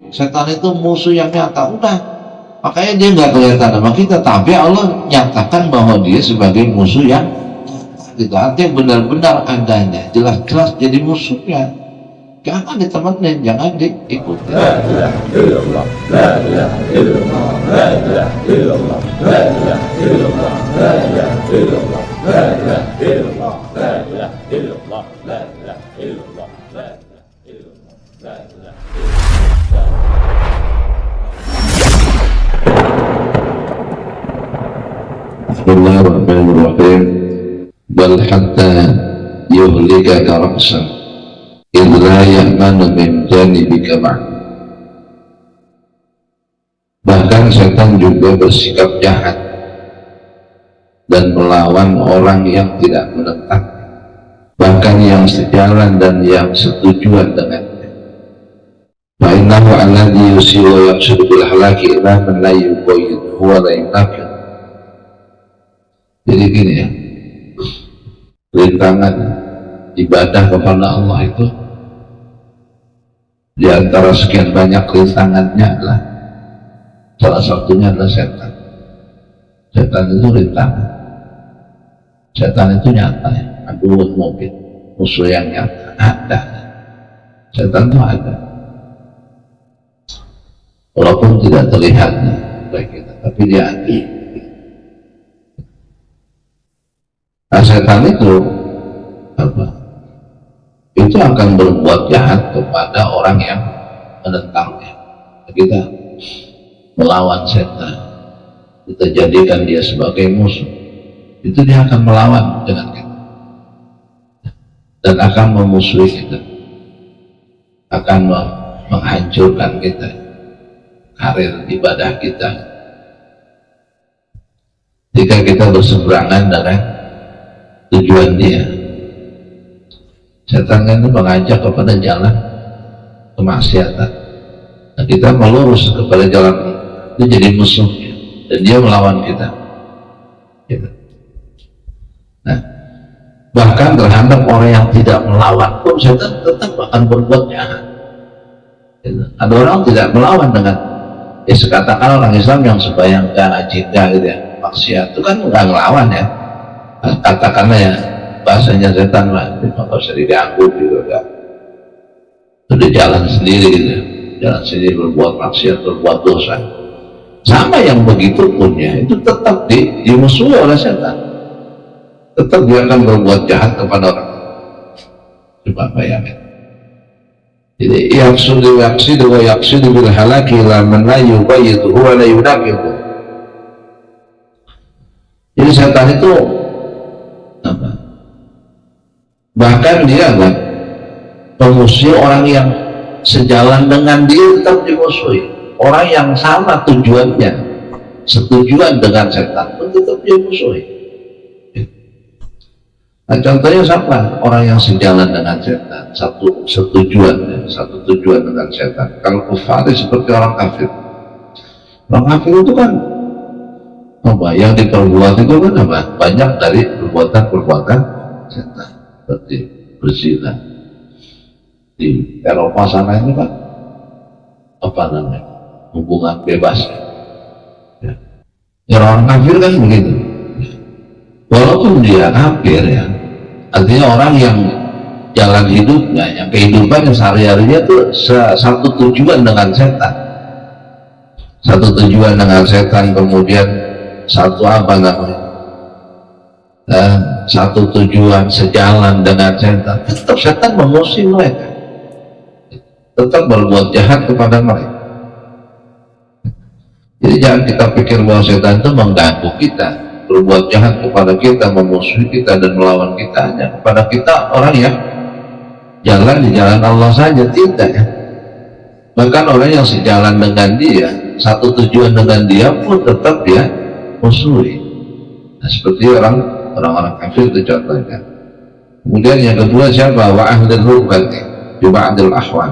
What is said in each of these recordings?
Setan itu musuh yang nyata, udah. Makanya dia nggak kelihatan sama kita, tapi Allah nyatakan bahwa dia sebagai musuh yang tidak, artinya benar-benar adanya, jelas-jelas jadi musuhnya. Jangan ditemenin, jangan diikuti. La ilaha illallah, la ilaha illallah, la ilaha illallah, la ilaha illallah, la ilaha illallah, la ilaha illallah, la ilaha illallah, la ilaha illallah, la ilaha illallah, la ilaha illallah. Bismillahirrahmanirrahim. Bal hatta yuhlikaka ra'san idla ya'manu min janibika ma'am. Bahkan setan juga bersikap jahat dan melawan orang yang tidak menentang, bahkan yang sejalan dan yang setujuan dengannya. Fa'innahu alladhi yusilu yaqsudu bil halaki ila man la yuqayyid huwa la yunafiq. Jadi gini ya, rintangan ibadah kepada Allah itu di antara sekian banyak rintangannya adalah salah satunya adalah setan. Setan itu rintangan. Setan itu nyata ya, aduh mungkin musuh yang nyata ada. Setan itu ada, walaupun tidak terlihat baik kita, tapi dia ada. Nah, setan itu apa? Itu akan berbuat jahat kepada orang yang menentangnya. Kita melawan setan, kita jadikan dia sebagai musuh, itu dia akan melawan dengan kita dan akan memusuhi kita, akan menghancurkan kita, karir ibadah kita, jika kita berseberangan dengan tujuan dia. Setan kan itu mengajak kepada jalan kemaksiatan. Nah, kita melurus kepada jalan itu jadi musuhnya dan dia melawan kita. Gitu. Nah, bahkan terhadap orang yang tidak melawan pun setan tetap akan berbuat jahat. Gitu. Ada orang tidak melawan dengan sekatakan orang Islam yang sembahyangkan ajidah gitu ya, maksiat itu kan nggak melawan ya. Nah, katakanlah ya bahasanya setan mah nggak usah diganggu juga kan, udah jalan sendiri gitu, jalan sendiri berbuat maksiat, berbuat dosa. Sama yang begitu punya itu tetap dimusuhi oleh setan, tetap dia akan berbuat jahat kepada orang. Coba bayangin. Jadi yaqsidu bil halaki la man la yubayyitu huwa la yunaqidu. Jadi setan itu apa? Bahkan dia kan memusuhi orang yang sejalan dengan dia, tetap dimusuhi. Orang yang sama tujuannya, setujuan dengan setan pun tetap dimusuhi. Nah, contohnya siapa? Orang yang sejalan dengan setan, satu tujuan dengan setan. Kalau kufar seperti orang kafir. Orang kafir itu kan apa? Yang diperbuat itu kan apa? Banyak dari perbuatan setan. Seperti berzina di Eropa sana itu kan apa namanya, hubungan bebas ya. Ya, orang kafir kan begitu, walaupun dia kafir ya, artinya orang yang jalan hidupnya, yang kehidupan yang sehari-harinya tuh satu tujuan dengan setan, kemudian satu apa namanya, satu tujuan sejalan dengan setan, tetap setan memusuhi mereka, tetap berbuat jahat kepada mereka. Jadi jangan kita pikir bahwa setan itu mengganggu kita, berbuat jahat kepada kita, memusuhi kita dan melawan kita hanya kepada kita orang yang jalan di jalan Allah saja, tidak ya. Bahkan orang yang sejalan dengan dia, satu tujuan dengan dia pun tetap dia musuhi. Nah, seperti orang-orang kafir itu contohnya. Kemudian yang kedua siapa? Wa ahlul hubati bi ba'dil ahwan.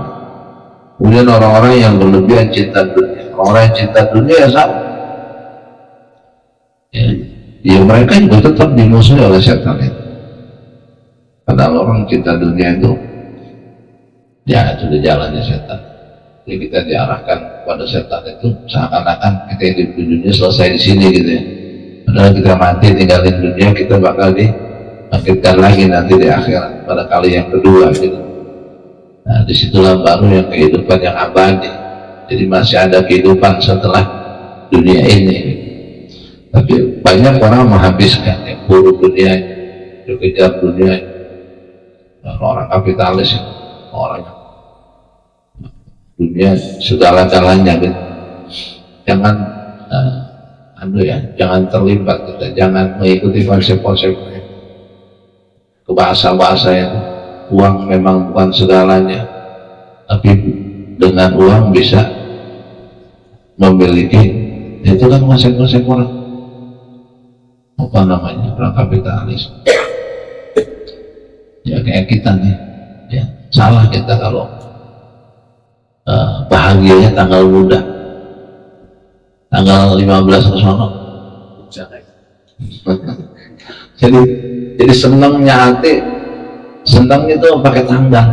Kemudian orang-orang yang berlebihan cinta dunia. Orang yang cinta dunia ya sama. Ya mereka juga tetap dimusuhi oleh setan itu. Padahal orang cinta dunia itu ya sudah jalannya setan. Jadi kita diarahkan pada setan itu seakan-akan kita hidup di dunia selesai di sini gitu ya. Padahal kita mati tinggalin dunia, kita bakal dibangkitkan lagi nanti di akhirat pada kali yang kedua gitu. Nah disitulah baru yang kehidupan yang abadi. Jadi masih ada kehidupan setelah dunia ini. Tapi banyak orang menghabiskan yang buru dunia, kejar dunia. Orang kapitalis, orang dunia segala-galanya gitu. Jangan jangan terlibat kita, jangan mengikuti konsep-konsep ke bahasa-bahasa yang uang memang bukan segalanya, tapi dengan uang bisa memiliki, itu kan konsep-konsep orang apa namanya, orang kapitalis. Ya kayak kita nih ya, salah kita kalau bahagianya tanggal muda, tanggal 15 ke sono. jadi senangnya hati, senang itu pakai tanggal.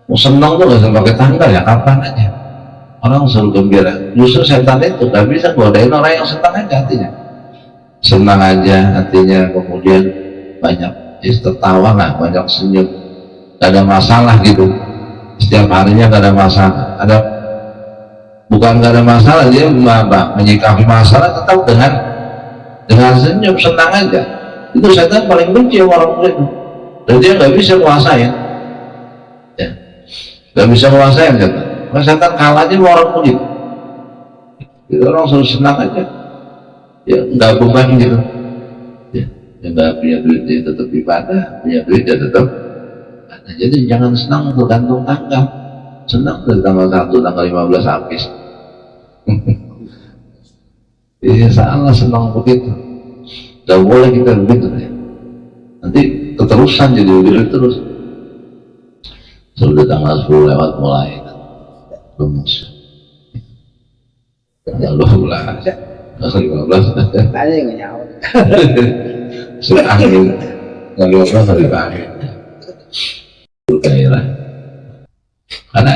Mau senang tuh nggak pakai tanggal ya, kapan aja orang selalu gembira. Justru setan itu nggak bisa godain orang yang senang aja hatinya, senang aja hatinya, kemudian banyak tertawa lah, banyak senyum, gak ada masalah gitu, setiap harinya gak ada masalah. Bukan gak ada masalah, dia menyikapi masalah tetap dengan senyum, senang aja. Itu setan paling benci orang begitu, dan dia gak bisa kuasain ya, gak bisa kuasain setan. Karena setan kalahnya orang begitu, itu orang selalu senang aja ya, gak beban gitu ya. Nggak punya duit dia tetap ibadah, punya duit dia tetap. Nah, jadi jangan senang tergantung tanggal, senang dari tanggal 1, tanggal 15 habis. Iya salah, senang begitu. Gak boleh kita begitu ya. Nanti keterusan jadi begitu terus. Sudah tanggal 10 lewat mulai belum masuk. Tanggal 12, tanggal 15. Ada yang nyawa. Sudah angin, nggak lupa dari angin. Gairah, karena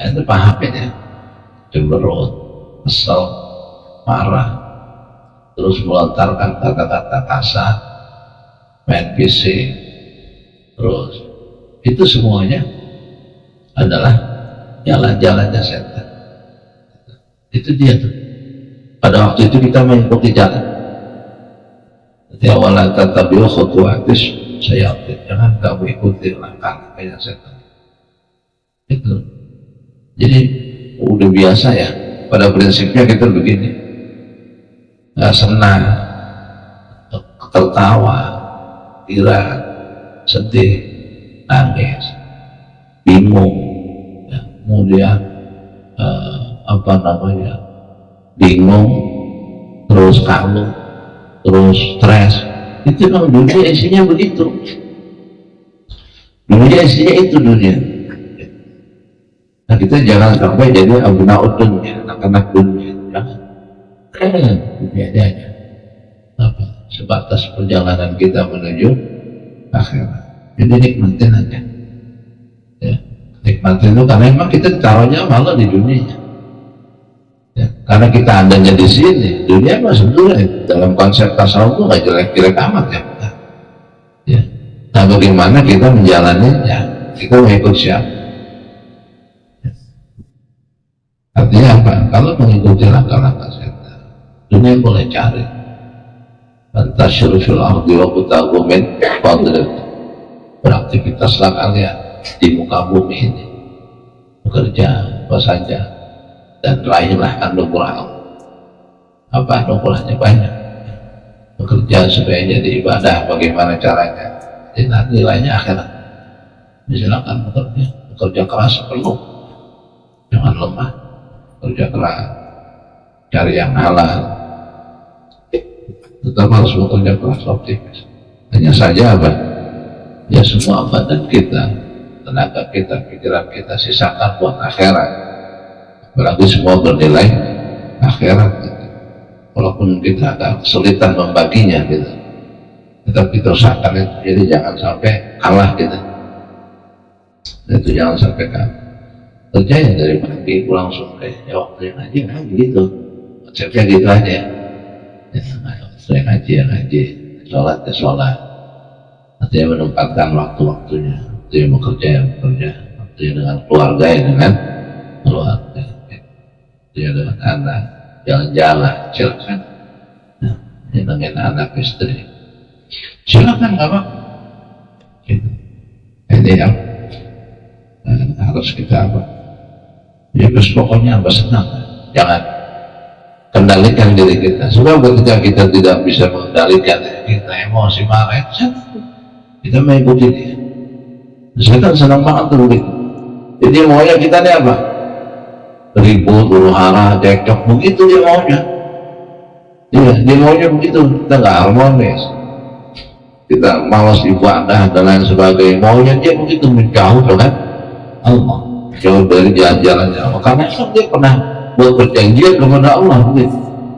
itu paham ya, cemberut, kesel, marah, terus melontarkan kata-kata kasar, main PC, terus itu semuanya adalah jalan-jalannya setan. Itu dia tuh. Pada waktu itu kita mengikuti jalan. Ya wala tatabi'u khutuwatis syayatin, jangan kamu ikuti langkah-langkahnya setan. Itu. Jadi udah biasa ya, pada prinsipnya kita begini, nggak senang, tertawa, ira, sedih, nangis, bingung, ya, kemudian bingung, terus kalu, terus stres. Itu memang dunia isinya begitu. Dunia isinya itu dunia. Nah kita jangan sampai jadi abna'ud dunia, anak-anak dunia. Jangan. Dunia aja. Apa? Sebatas perjalanan kita menuju akhirat. Jadi nikmatin aja. Ya, nikmatin itu karena memang kita taruhnya malah di dunia. Ya, karena kita adanya di sini, dunia mah sebenarnya dalam konsep tasawuf itu nggak jelek-jelek amat ya. Ya. Nah bagaimana kita menjalaninya? Kita mengikut siapa? Ya. Artinya apa? Kalau mengikuti langkah-langkah setan, dunia boleh cari. Fantasyuru fil ardi wa btaghu min fadlih. Beraktivitaslah kalian di muka bumi ini, bekerja apa saja, dan raihlah anugerah Allah. Apa anugerahnya? Banyak. Bekerja supaya jadi ibadah, bagaimana caranya? Jadi nilainya akhirat. Silakan bekerja keras penuh, jangan lemah, kerja keras, cari yang halal, tetap harus bekerja keras, optimis. Hanya saja apa? Ya semua badan kita, tenaga kita, pikiran kita sisakan buat akhirat. Berarti semua bernilai akhirat gitu. Walaupun kita agak kesulitan membaginya gitu, tetap kita usahakan itu. Jadi jangan sampai kalah gitu. Itu jangan sampai kalah. kerja ya dari pagi pulang sore, ya waktu yang ngaji kan gitu, konsepnya gitu aja ya, waktu yang ngaji, sholat ya sholat, artinya menempatkan waktu-waktunya, waktu yang bekerja ya bekerja, waktu yang dengan keluarga ya dengan keluarga, waktu yang dengan anak, jalan-jalan, silakan, nah, dengan anak istri, silakan nggak apa, gitu. Ini yang harus kita apa? Ya terus pokoknya apa senang, jangan kendalikan diri kita. Sebab ketika kita tidak bisa mengendalikan diri kita, emosi marah, kita mengikuti dia. Setan senang banget tuh begitu. Jadi maunya kita ini apa? Ribut, huru hara, cekcok, begitu dia maunya. Iya, dia maunya begitu. Kita nggak harmonis. Kita malas ibadah dan lain sebagainya. Maunya dia begitu, menjauh dengan Allah, jauh dari jalan-jalan Allah. Karena dia pernah buat perjanjian kepada Allah begitu.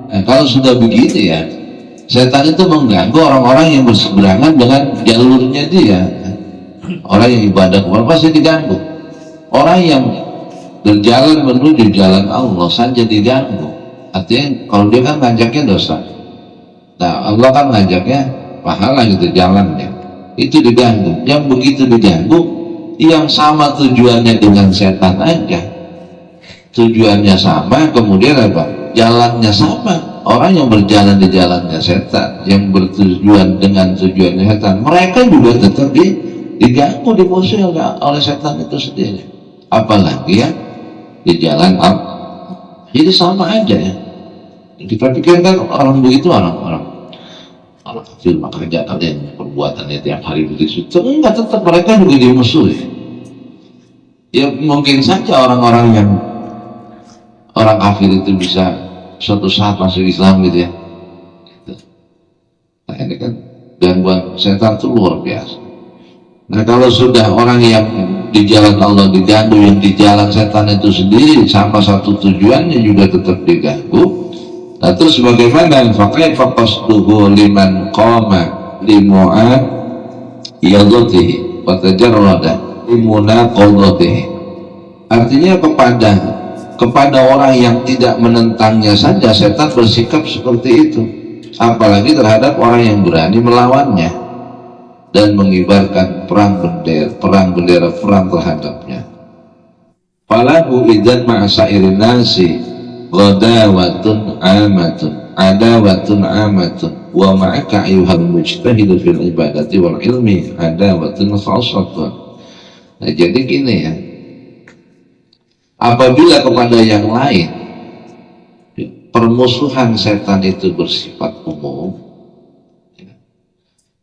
Nah, kalau sudah begitu ya, setan itu mengganggu orang-orang yang berseberangan dengan jalurnya dia. Orang yang ibadah kepada pasti diganggu. Orang yang berjalan menuju jalan Allah saja diganggu. Artinya kalau dia kan ngajaknya dosa, nah Allah kan ngajaknya pahala gitu jalannya, itu diganggu. Yang begitu diganggu, yang sama tujuannya dengan setan aja, tujuannya sama, kemudian apa? Jalannya sama. Orang yang berjalan di jalannya setan, yang bertujuan dengan tujuannya setan, mereka juga tetap diganggu, dimusuhi oleh setan itu sendiri. Apalagi ya di jalan Allah. Jadi sama aja ya. Kita pikirkan orang begitu orang kafir, maka kerja kalian perbuatannya tiap hari begitu. Enggak, tetap mereka juga dimusuhi. Ya mungkin saja orang-orang kafir itu bisa suatu saat masuk Islam gitu ya. Nah ini kan gangguan setan itu luar biasa. Nah kalau sudah orang yang di jalan Allah diganggu, yang di jalan setan itu sendiri sama satu tujuannya juga tetap diganggu. Nah terus bagaimana? Fakaifa qasduhu liman qama limu'ad yadutihi wa tajarrada limunaqadatihi. Artinya kepada orang yang tidak menentangnya saja setan bersikap seperti itu, apalagi terhadap orang yang berani melawannya dan mengibarkan perang bendera terhadapnya. Falahu idzan ma'asairin nasi ghadawatun adawatun amatun wa ma'aka ayyuhal mujtahidu fil ibadati wal ilmi adawatun khasatun. Nah jadi gini ya, apabila kepada yang lain permusuhan setan itu bersifat umum,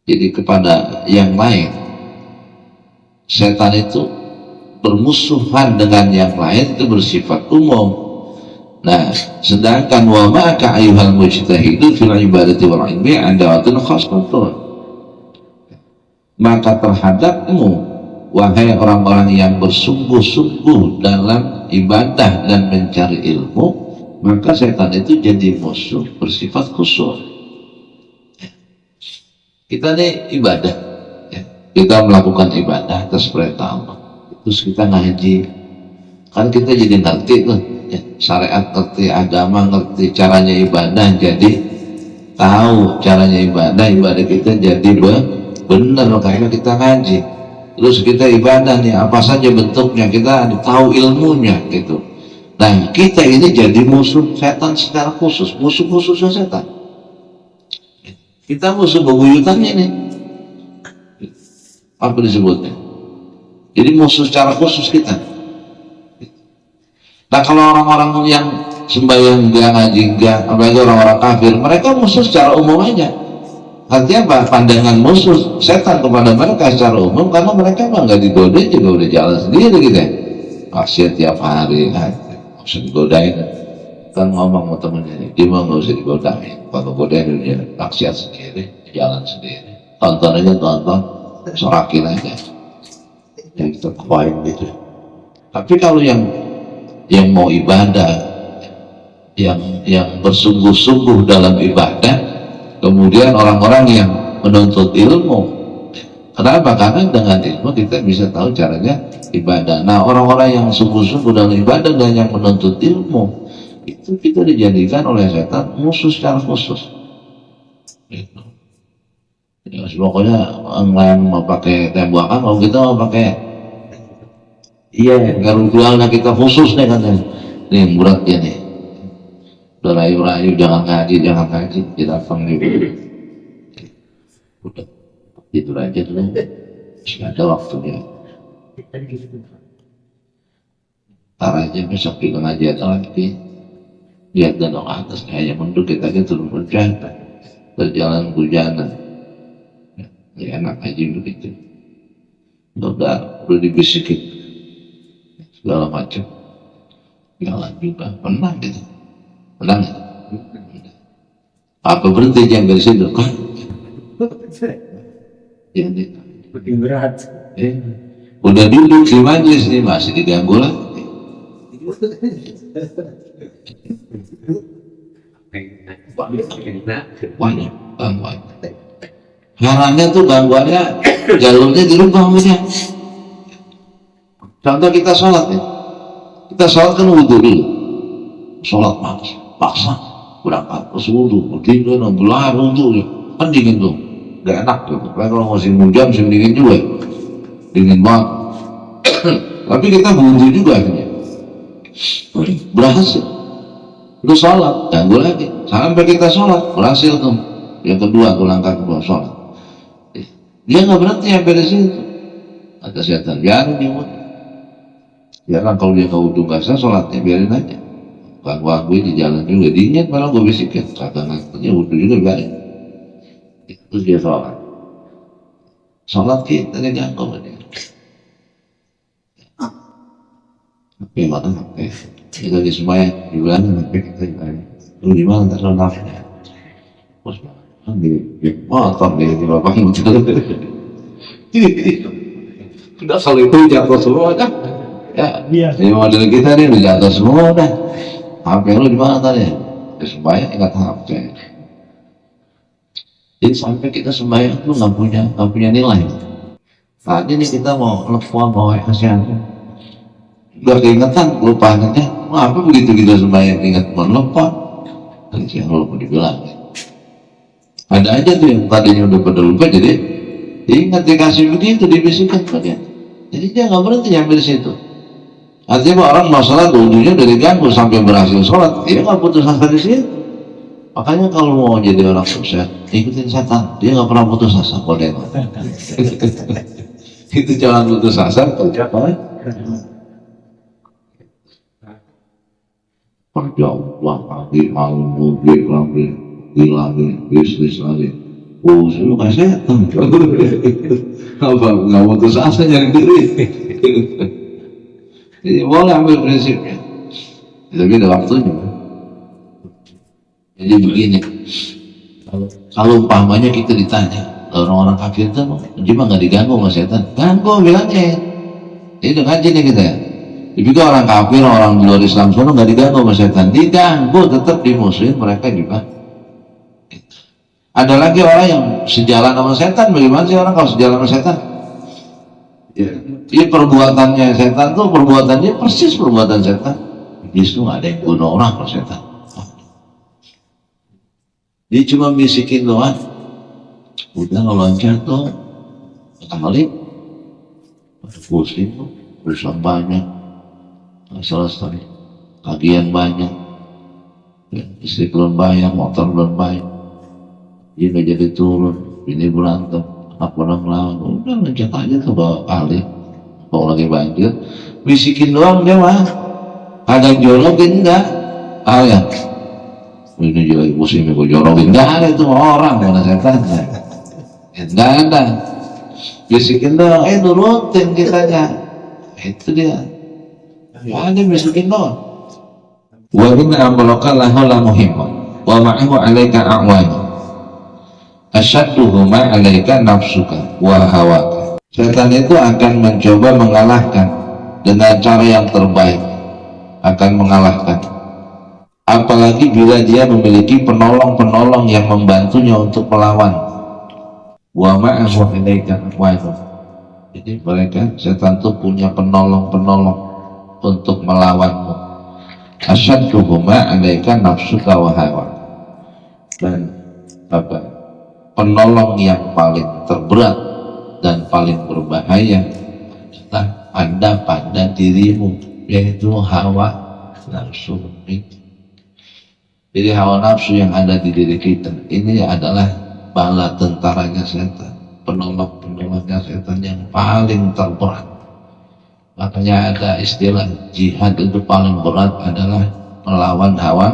jadi kepada yang lain setan itu bermusuhan dengan yang lain itu bersifat umum. Nah sedangkan wa ma'aka ayyuhal mujtahidu fil ibadati wal ilmi adawatun khasatun, maka terhadapmu wahai orang-orang yang bersungguh-sungguh dalam ibadah dan mencari ilmu, maka setan itu jadi musuh bersifat khusus. Kita nih ibadah ya, kita melakukan ibadah atas perintah Allah, terus kita ngaji, kan kita jadi ngerti tuh ya, syariat ngerti, agama ngerti, caranya ibadah jadi tahu caranya ibadah kita jadi benar karena kita ngaji. Terus kita ibadah nih apa saja bentuknya, kita tahu ilmunya gitu. Nah kita ini jadi musuh setan secara khusus, musuh khususnya setan. Kita musuh bebuyutannya nih, apa disebutnya? Jadi musuh secara khusus kita. Nah kalau orang-orang yang sembahyang enggak, ngaji enggak, apalagi orang-orang kafir, mereka musuh secara umum aja. Artinya apa? Pandangan musuh setan kepada mereka secara umum, karena mereka mah nggak digodain juga udah jalan sendiri gitu ya. Maksiat tiap hari, nggak usah digodain. Kan ngomong sama temennya, dia mah nggak usah digodain. Kalau godain dia maksiat sendiri, jalan sendiri. Tonton aja, sorakin aja. Yang kita kuain gitu. Tapi kalau yang mau ibadah, yang bersungguh-sungguh dalam ibadah, kemudian orang-orang yang menuntut ilmu, Kenapa? Karena dengan ilmu kita bisa tahu caranya ibadah. Nah, orang-orang yang sungguh-sungguh dalam ibadah dan yang menuntut ilmu itu kita dijadikan oleh setan musuh secara khusus. Gitu. Ya, pokoknya yang mau pakai tembakan, kalau kita mau pakai ritualnya kita khusus nih katanya. Nih beratnya nih. Udah rayu-rayu jangan ngaji, kita panggil. Udah tidur aja dulu, masih ada waktunya. Ntar aja besok kita ngaji ada lagi. Lihat dan atas kayaknya menduk kita turun hujan, berjalan hujanan. Ya enak aja begitu. Udah dibisikin segala macam. Jalan juga pernah gitu, pernah. Apa berhenti jangan dari situ kan? Jadi berat. Udah duduk di majelis nih masih diganggu lagi. Banyak gangguan. Herannya tuh gangguannya jalurnya dirubah aja. Contoh kita sholat nih, kita sholat kan wudhu dulu, sholat paksa berangkat terus wudhu, berdiri belah wudhu kan dingin tuh. Gak enak tuh, kalau musim hujan musim dingin juga, dingin banget. Tapi kita wudhu juga akhirnya, berhasil. Itu sholat, ganggu lagi. Sampai kita sholat, berhasil tuh. Yang kedua, tuh langkah kedua sholat. Dia nggak berhenti sampai di situ. Kata setan, biarin dia wudhu. Ya kan kalau dia nggak wudhu nggak sah sholatnya, biarin aja. Ganggu di jalan juga, diingat malah gue bisikin. Kata nantinya wudhu juga biarin. Terus dia sholat kita diganggu sama dia. Oke, mana sampai kita di semuanya di bulan sampai kita lu di mana ntar lo nafnya terus di motor di bapak muncul udah kalau itu jatuh semua kan ya di model kita nih udah jatuh semua udah HP lu di mana tadi di semuanya ingat HP. Jadi sampai kita sembahyang tuh nggak punya nilai. Saat ini kita mau telepon mau kasihan, udah keingetan lupa ingatnya. Apa begitu kita sembahyang ingat mau telepon? Kan siang lupa dibilang. Ada aja tuh yang tadinya udah pada lupa jadi ingat dikasih begitu dibisikkan pada. Jadi dia nggak berhenti sampai di situ. Artinya orang mau sholat wudhunya udah diganggu sampai berhasil sholat, dia nggak putus asa di situ. Makanya kalau mau jadi orang sukses, ikutin setan. Dia nggak pernah putus asa kalau dia. Itu jangan putus asa. Perjauhan pagi malam mudik lagi bisnis lagi. Oh, saya nggak setan. Apa nggak putus asa nyari diri. Jadi boleh ambil prinsipnya. Tapi ada waktunya. Jadi begini, kalau umpamanya kita ditanya, orang-orang kafir itu cuma nggak diganggu sama setan, ganggu bilangnya. Itu ngaji nih kita ya. Tapi kalau orang kafir, orang di luar Islam sana nggak diganggu sama setan, diganggu tetap dimusuhin mereka juga. Ada lagi orang yang sejalan sama setan, bagaimana sih orang kalau sejalan sama setan? Ya perbuatannya setan tuh perbuatannya persis perbuatan setan. Justru nggak ada yang bunuh orang kalau setan. Dia cuma bisikin doang. Udah kalau jatuh kali ada pusing tuh, berusaha banyak, selesai, kagian banyak, ya, istri belum bayar, motor belum bayar, dia nggak jadi turun, ini berantem, anak orang lawan, udah loncat aja ke bawah kali, kalau lagi banjir, bisikin doang dia mah, kadang jorokin enggak, ya. Ini juga pusing gue jorokin, enggak ada itu orang mana setan, enggak ada. Bisikin doang, nurutin kitanya, itu dia. Ada bisikin doang. Wa inna amraka lahu la muhimmun, wa ma'ahu 'alaika a'wanu. Asyadduhuma 'alaika nafsuka wa hawaka. Setan itu akan mencoba mengalahkan dengan cara yang terbaik, akan mengalahkan. Apalagi bila dia memiliki penolong-penolong yang membantunya untuk melawan. wa ma'ahu ilaika aqwanu. Jadi mereka setan itu punya penolong-penolong untuk melawanmu. Asyadduhuma alaika nafsuka wa hawa. Dan apa? Penolong yang paling terberat dan paling berbahaya adalah ada pada dirimu, yaitu hawa nafsu itu. Jadi hawa nafsu yang ada di diri kita ini adalah bala tentaranya setan, penolong-penolongnya setan yang paling terberat. Makanya ada istilah jihad itu paling berat adalah melawan hawa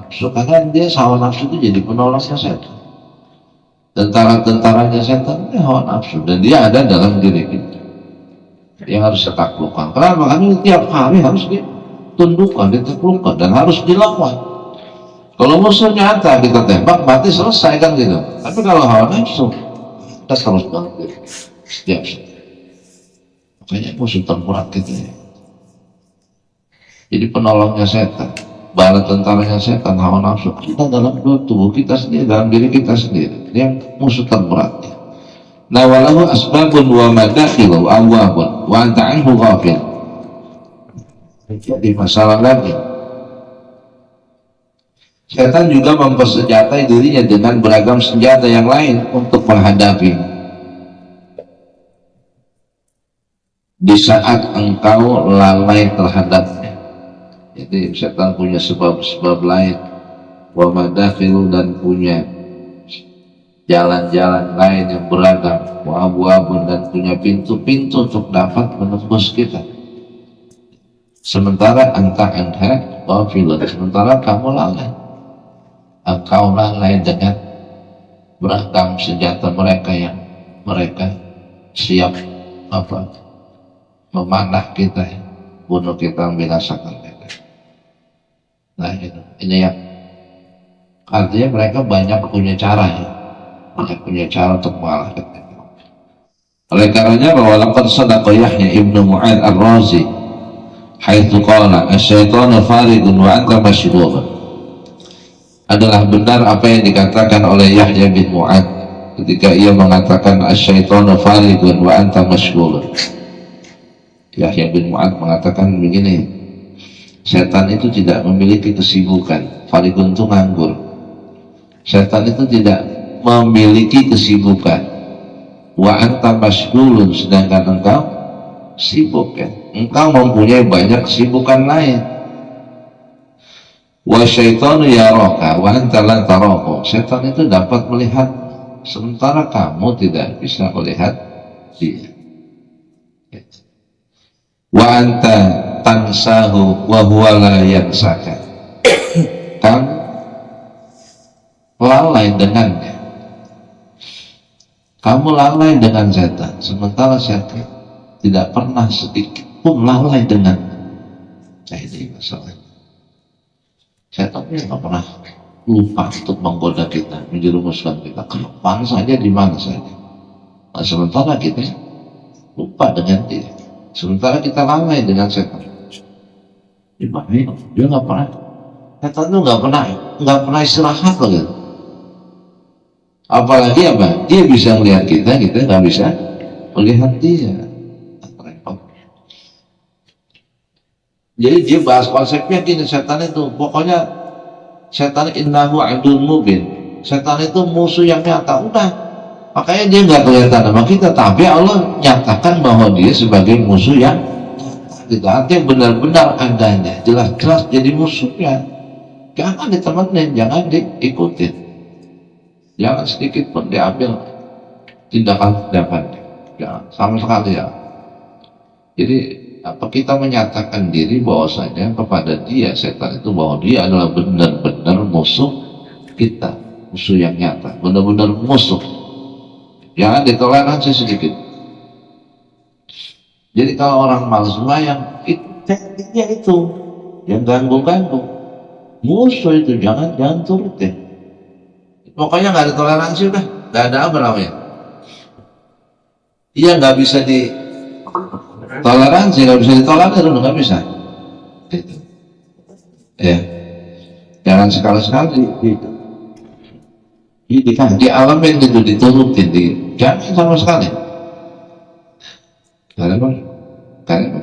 nafsu, karena dia hawa nafsu itu jadi penolongnya setan. Tentara-tentaranya setan ini hawa nafsu, dan dia ada dalam diri kita yang harus kita taklukkan. Kenapa? Karena tiap hari harus ditundukkan, ditaklukkan, dan harus dilawan. Kalau musuh nyata kita tembak, mati, selesai kan gitu. Tapi kalau hawa nafsu, kita terus banget gitu. Setiap saat. Makanya musuh terberat gitu ya. Jadi penolongnya setan, bala tentaranya setan, hawa nafsu, kita dalam tubuh kita sendiri, dalam diri kita sendiri. Yang musuh terberat. Nah, walahu asbabun wa madakhilu awwabun wa anta anhu ghafil. Jadi masalah lagi. Setan juga mempersenjatai dirinya dengan beragam senjata yang lain untuk menghadapi. Di saat engkau lalai terhadapnya. Jadi setan punya sebab-sebab lain. Wa madakhilu, dan punya jalan-jalan lain yang beragam. Wa abwabun, dan punya pintu-pintu untuk dapat menembus kita. Sementara anta anha ghafilun, sementara kamu lalai. Engkau lalai dengan beragam senjata mereka yang mereka siap memanah kita, bunuh kita, membinasakan kita. Nah ini yang artinya mereka banyak punya cara ya, banyak punya cara untuk mengalahkan kita. Oleh karenanya bahwa laqad sadaqa Yahya ibnu Mu'adz ar-Razi haitsu qala asy-syaitanu faridun wa anta masydudun. Adalah benar apa yang dikatakan oleh Yahya bin Mu'adz ketika ia mengatakan asy-syaitanu faridun wa anta masydudun. Yahya bin Mu'adz mengatakan begini, setan itu tidak memiliki kesibukan. Faridun itu nganggur. Setan itu tidak memiliki kesibukan. Wa anta masydudun, sedangkan engkau sibuk ya. Engkau mempunyai banyak kesibukan lain. Wa syaitanu yaraka wa anta la tarahu. Setan itu dapat melihat sementara kamu tidak bisa melihat dia. Wa anta tansahu wa huwa la yansaka. Kamu lalai dengannya. Kamu lalai dengan setan, sementara setan tidak pernah sedikit pun lalai dengannya. Nah ini masalahnya. Setan nggak pernah lupa untuk menggoda kita, menjerumuskan kita kapan saja, di mana saja. Nah, sementara kita lupa dengan dia, sementara kita lalai dengan setan. Dia nggak pernah, setan itu nggak pernah istirahat lagi. Apalagi apa? Dia bisa melihat kita nggak bisa melihat dia. Jadi dia bahas konsepnya gini, setan itu pokoknya setan innahu adul mubin. Setan itu musuh yang nyata, udah. Makanya dia nggak kelihatan sama kita, tapi Allah nyatakan bahwa dia sebagai musuh yang nyata. Artinya benar-benar adanya, jelas-jelas jadi musuhnya. Jangan ditemenin, jangan diikutin, jangan sedikit pun diambil tindakan, jangan sama sekali ya. Jadi apa kita menyatakan diri bahwasanya kepada dia, setan itu, bahwa dia adalah benar-benar musuh kita, musuh yang nyata, benar-benar musuh, jangan ditoleransi sedikit. Jadi kalau orang malas sembahyang, dia itu yang ganggu-ganggu, musuh itu, jangan turutin. Pokoknya nggak ada toleransi, udah nggak ada apa namanya. Iya nggak bisa di toleransi, nggak bisa ditolerir, nggak bisa. Gitu. Ya, jangan sekali-sekali gitu. Dialamin gitu, diturutin, jangan sama sekali. Karena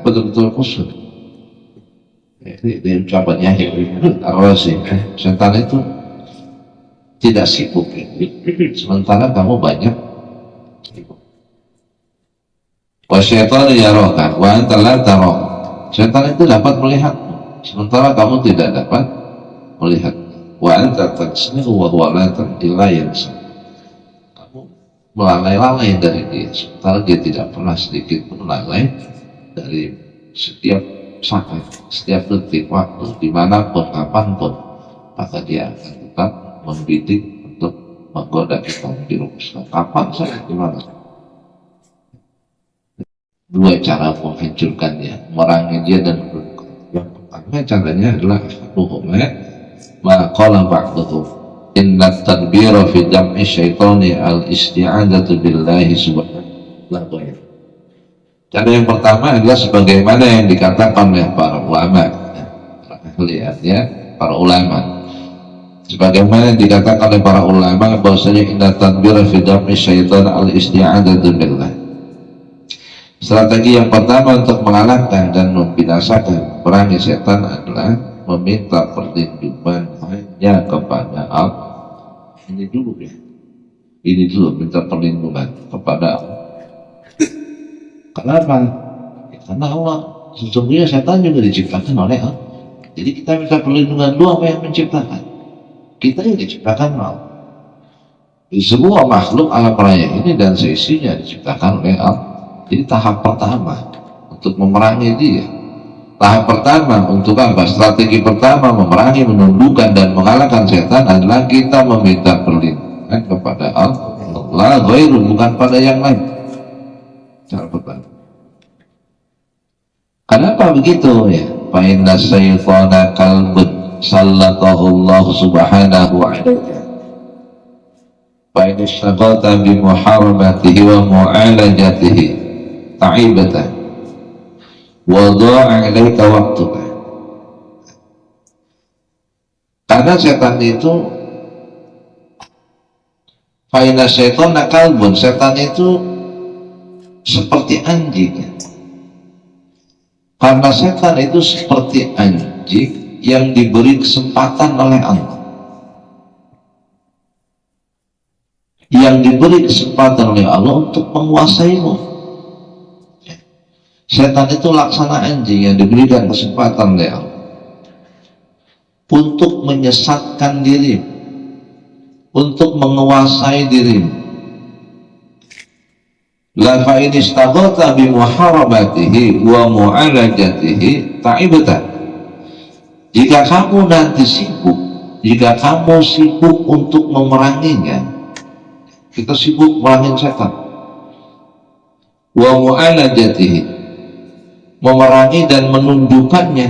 betul-betul khusyuk. Ini ucapannya Ar-Razi, setan itu tidak sibuk, sementara kamu banyak sibuk. Wa syaitan yaraka wa anta la tara. Setan itu dapat melihatmu, sementara kamu tidak dapat melihat. Wa anta taksmi'u wa huwa la illa yansa. Kamu melalai-lalai dari dia, sementara dia tidak pernah sedikit pun lalai dari setiap saat, setiap detik waktu, dimanapun, kapanpun, maka dia akan tetap membidik untuk menggoda kita dirumuskan. Kapan saja, dimana? Dua cara menghancurkannya, merangi dia dan menundukkan. Yang pertama caranya adalah maqala ba'duhu inna tadbira fi jam'i syaitani al-isti'adatu billahi subhanahu wa ta'ala. Cara yang pertama adalah sebagaimana yang dikatakan oleh para ulama, para ulama. Sebagaimana yang dikatakan oleh para ulama bahwasanya inna tadbira fi jam'i syaitan al-isti'adatu billah. Strategi yang pertama untuk mengalahkan dan membinasakan perangi setan adalah meminta perlindungan hanya kepada Allah. Ini dulu ya. Ini dulu minta perlindungan kepada Allah. Kenapa? Ya, karena Allah sesungguhnya setan juga diciptakan oleh Allah. Jadi kita minta perlindungan dua apa yang menciptakan. Kita yang diciptakan Allah. Di semua makhluk alam raya ini dan seisinya diciptakan oleh Allah. Jadi tahap pertama untuk memerangi dia. Tahap pertama untuk apa? Strategi pertama memerangi, menundukkan dan mengalahkan setan adalah kita meminta perlindungan kepada Allah, ghairu, bukan pada yang lain. Cara pertama. Kenapa begitu ya? Fa inna syaitana kalbun sallatahu Allah subhanahu wa ta'ala. Fa in ishtaghalta bi muharramatihi wa mu'alajatihi ta'ibatan wa dha'a 'alaika waqtuka. Karena setan itu fa inna syaitana kalbun, setan itu seperti anjing. Karena setan itu seperti anjing yang diberi kesempatan oleh Allah, yang diberi kesempatan oleh Allah untuk menguasaimu. Setan itu laksana anjing yang diberikan kesempatan oleh Allah untuk menyesatkan diri, untuk menguasai dirimu. La fa in istaghatha bi muharabatihi wa mu'alajatihi ta'ibatan. Jika kamu nanti sibuk, jika kamu sibuk untuk memeranginya, kita sibuk memerangi setan. Wa mu'alajatihi, memerangi dan menundukkannya,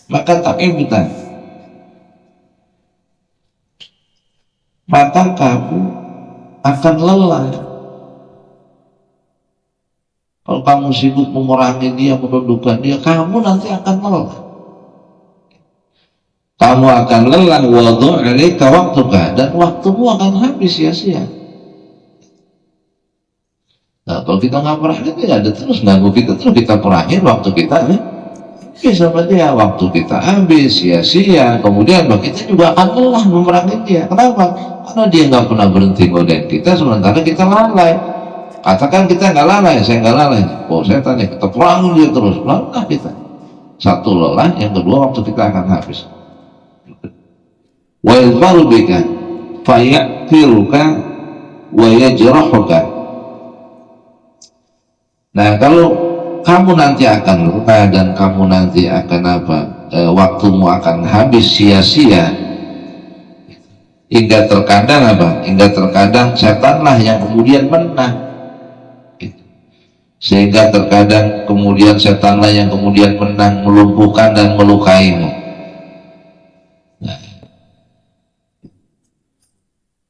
maka ta'ibatan, maka kamu akan lelah. Kalau kamu sibuk memerangi dia, menundukkan dia, kamu nanti akan lelah. Kamu akan lelah, wa dha'a 'alaika waqtuka, dan waktumu akan habis sia-sia. Nah, kalau kita nggak perangin, dia ada terus ganggu kita, terus kita perangin, waktu kita habis sama dia, waktu kita habis sia-sia. Kemudian kita juga akan lelah memerangi dia. Kenapa? Karena dia nggak pernah berhenti godain kita, sementara kita lalai. Katakan kita nggak lalai, saya nggak lalai. Oh, setan nih, kita perangin dia terus, lelah kita. Satu lelah, yang kedua waktu kita akan habis. Wa yadhfaru bika fa ya'tiruka wa yajrahuka. Nah, kalau kamu nanti akan lupa dan kamu nanti akan waktumu akan habis sia-sia, hingga terkadang hingga terkadang setanlah yang kemudian menang, sehingga terkadang kemudian setanlah yang kemudian menang, melumpuhkan dan melukaimu. Nah,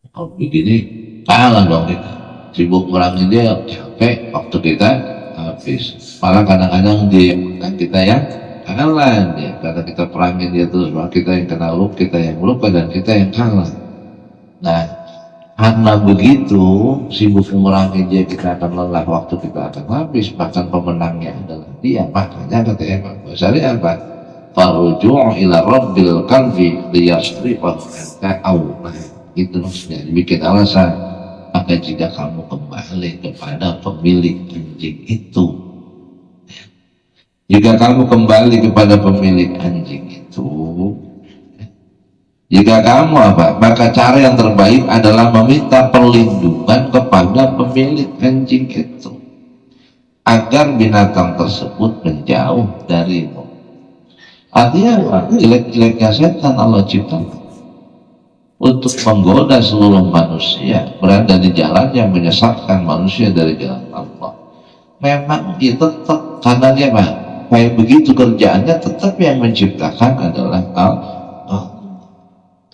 kalau begini kalah dong kita, sibuk merangi dia, capek, waktu kita habis. Malah kadang-kadang dia yang menang, kita yang kalah dia, karena kita perangin dia terus, maka kita yang kena luka, kita yang meluka, dan kita yang kalah. Nah, Karena begitu sibuk mengurangi dia, kita akan lelah, waktu kita akan habis, bahkan pemenangnya adalah dia. Makanya kata Imam Ghazali apa? Faruju' ila rabbil qalbi liyasrifahu ta'aw. Itu maksudnya, dibikin alasan. Maka jika kamu kembali kepada pemilik anjing itu, jika kamu kembali kepada pemilik anjing itu, jika kamu apa? Maka cara yang terbaik adalah meminta perlindungan kepada pemilik anjing itu agar binatang tersebut menjauh darimu. Artinya apa? Jelek-jeleknya setan Allah ciptakan untuk menggoda seluruh manusia berada di jalan yang menyesatkan manusia dari jalan Allah. Memang dia tetap, karena dia apa? Kayak begitu kerjaannya, tetap yang menciptakan adalah Allah.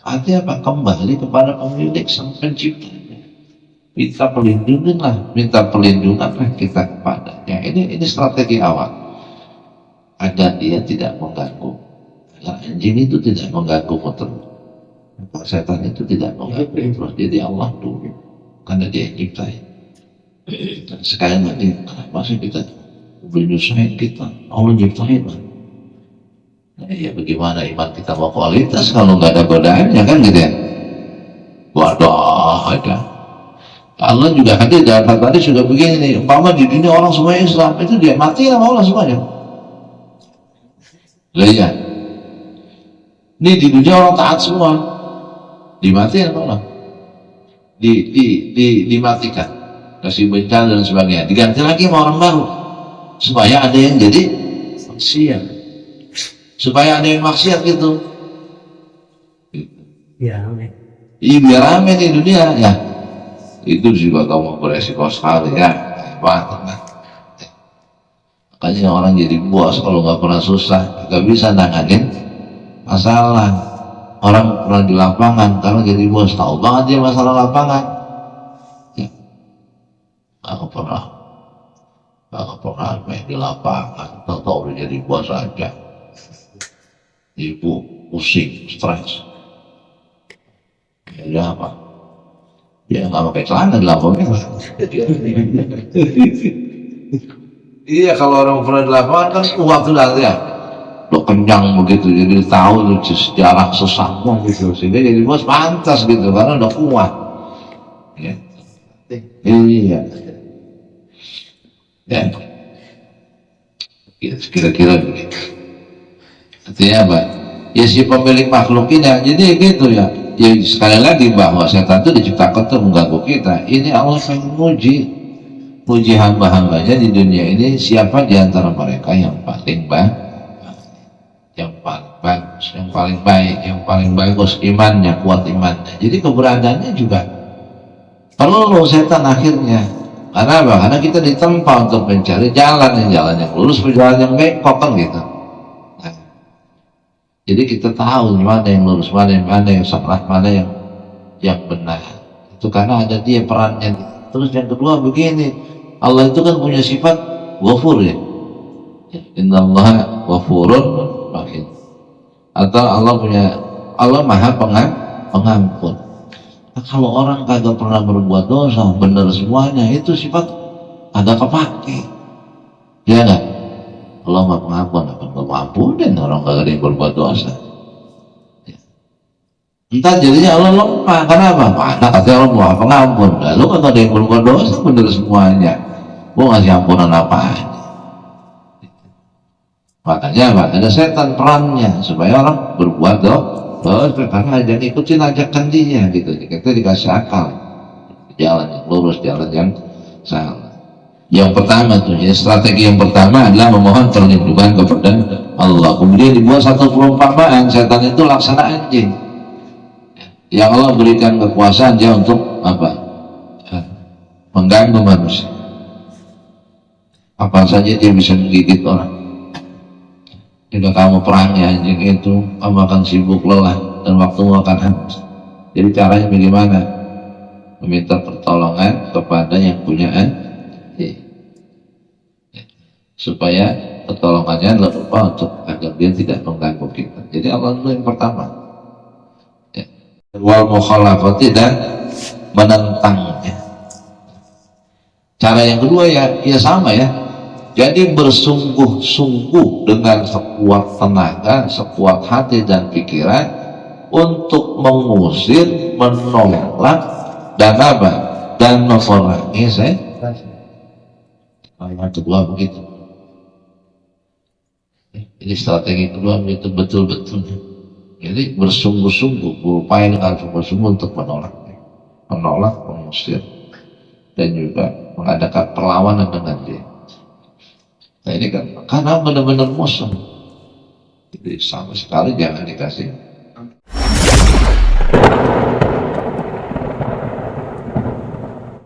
Artinya apa? Kembali kepada pemilik sang penciptanya. Minta perlindunganlah kita kepadanya. Ini strategi awal agar dia tidak mengganggu, agar anjing itu tidak mengganggu terus, setan itu tidak mengganggu terus. Jadi Allah dulu, karena dia yang ciptain. Dan sekali lagi, kenapa sih kita nyusahin kita? Allah ciptain lah. Nah, ya bagaimana iman kita mau kualitas kalau nggak ada godaannya, kan gitu ya? Waduh, ada. Allah juga hadir dalam hal tadi sudah begini nih. Umpama di dunia orang semua Islam, itu dia mati sama Allah semuanya. Lihat, ini di dunia orang taat semua, dimatikan sama Allah, dimatikan, kasih bencana dan sebagainya, diganti lagi sama orang baru, supaya ada yang jadi maksiat, supaya ada yang maksiat gitu. Ya, amin. Iya, biar rame di dunia ya. Itu juga kamu beresiko sekali ya. Makanya orang jadi bos kalau nggak pernah susah, nggak bisa nanganin masalah. Orang pernah di lapangan, kalau jadi bos tahu banget dia masalah lapangan. Ya, nggak pernah main di lapangan, tahu udah jadi bos aja. Ibu pusing, stres. Ya apa? Ya nggak pakai celana di lapangan. Iya, kalau orang pernah di lapangan kan waktu nanti ya lo kenyang begitu, jadi tahu tuh sejarah sesama gitu, sehingga jadi bos pantas gitu karena udah kuat. Ya. Iya. Ya. Kira-kira begitu. Artinya apa? Ya si pemilik makhluk ini, jadi gitu ya. Ya sekali lagi bahwa setan itu diciptakan untuk mengganggu kita. Ini Allah pengen muji hamba-hambanya di dunia ini, siapa di antara mereka yang paling baik, yang paling bagus, yang paling baik, yang paling bagus imannya, kuat imannya. Jadi keberadaannya juga perlu setan akhirnya. Karena apa? Karena kita ditempa untuk mencari jalan yang lurus, jalan yang bengkok kan gitu. Nah, jadi kita tahu mana yang lurus, mana yang salah, mana yang benar. Itu karena ada dia perannya. Terus yang kedua begini, Allah itu kan punya sifat ghafur ya. Innallaha ghafurun rahim. Atau Allah maha pengampun. Nah, kalau orang kagak pernah berbuat dosa, benar semuanya, itu sifat agak kepake. Ya enggak? Allah maha pengampun, akan mengampunin orang kagak ada yang berbuat dosa. Ya. Entah jadinya Allah lupa, kenapa? Mana katanya Allah maha pengampun, lalu kagak ada yang berbuat dosa, benar semuanya. Gua ngasih ampunan apaan? Makanya apa? Ada setan perannya supaya orang berbuat dosa, karena jangan ikutin ajakan dia gitu. Kita dikasih akal, jalan yang lurus, jalan yang salah. Yang pertama tuh, ya, strategi yang pertama adalah memohon perlindungan kepada Allah. Kemudian dibuat satu perumpamaan, setan itu laksana anjing yang Allah berikan kekuasaan dia untuk apa? Mengganggu manusia. Apa saja dia bisa menggigit orang. Jika kamu perangi anjing itu, kamu akan sibuk lelah dan waktumu akan habis. Jadi caranya bagaimana? Meminta pertolongan kepada yang punya anjing, supaya pertolongannya lupa untuk agar dia tidak mengganggu kita. Jadi Allah itu yang pertama. Wal mukhalafati dan menentangnya. Cara yang kedua ya sama ya. Jadi bersungguh-sungguh dengan sekuat tenaga, sekuat hati dan pikiran untuk mengusir, menolak, dan apa? Dan memerangi setan. Yang kedua begitu. Jadi strategi kedua begitu betul-betul. Jadi bersungguh-sungguh, berupaya dengan sungguh-sungguh untuk menolak, mengusir, dan juga mengadakan perlawanan dengan dia. Nah ini kan karena benar-benar musuh. Jadi sama sekali jangan dikasih